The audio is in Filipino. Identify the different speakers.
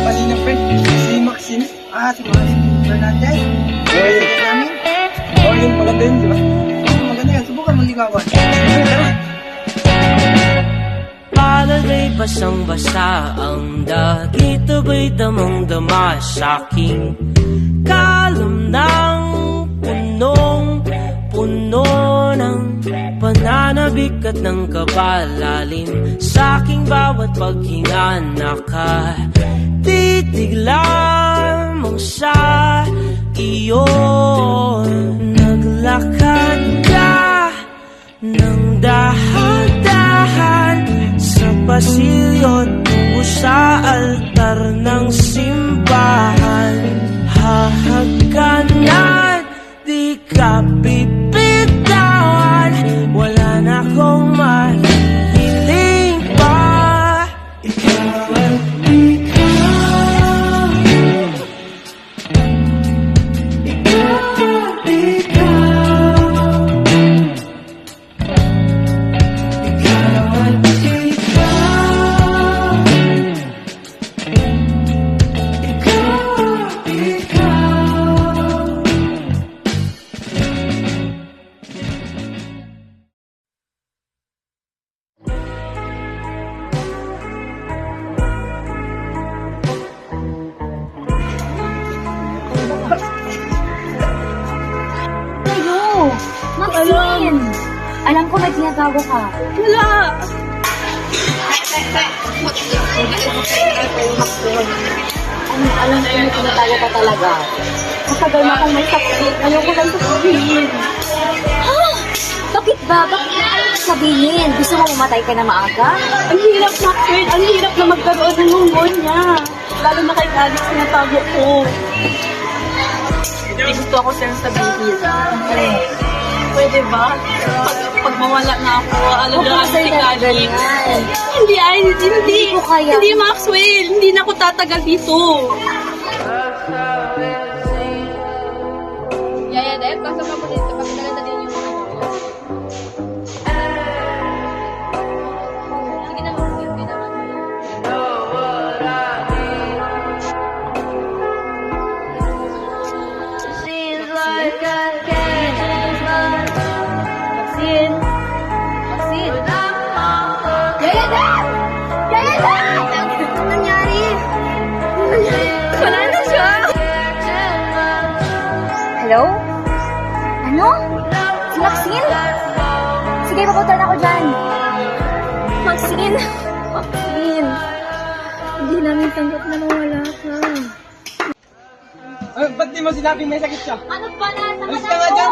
Speaker 1: kanina, pre. Si Maxine. Si Maxine Fernandez. Sige namin. Yung maganda yun, di ba? Maganda yan. Subukan mag-ligawan. Tara.
Speaker 2: Palagay basang-basa ang dagit, abay damang-dama sa'king kalam ng punong-puno ng pananabik at ng kabalalim. Sa'king bawat paghinga nakatitig lamang sa iyo. Naglakad ka ng dahan-dahan sa pasilyo tungo sa altar ng simbahan. Hahagkanan, di ka bibitawan. Wala na akong mahihiling pa. Ikaw at ikaw. Ikaw at ikaw. Ikaw at
Speaker 3: Maxine! Alam ko may tinatago ka.
Speaker 4: Wala!
Speaker 3: Alam ko may tinatago ka talaga. Matagal na akong may sakit. Ayoko lang sabihin. Ha? Bakit ba? Bakit na ayaw sabihin? Gusto mo mamatay ka na maaga?
Speaker 4: Ang hirap, Maxine. Ang hirap na magkaroon ng pneumonia. Lalo na kay Alex tinatago ko. May gusto ako sa'yo sabihin. Pwede ba? Pag mawala na ako, alagaan si Alex. Hindi
Speaker 3: ko kaya.
Speaker 4: Hindi, Maxwell. Hindi na ako tatagal dito.
Speaker 5: Yaya, Deb, pasok ka po dito. Pagdala din yung ano. Sige na, sige na.
Speaker 3: Seems like I can't Maxine! Maxine! Yaya, Dad! Yaya, Dad! Anong nangyari?
Speaker 4: Wala na siya.
Speaker 3: Hello? Ano? Si Maxine? Sige, papunta na ako dyan. Maxine! Maxine! Hindi namin tanggap na mawala ka.
Speaker 1: Ba't di mo sinabing may sakit siya?
Speaker 3: Ano ba na?
Speaker 1: Alis ka nga dyan!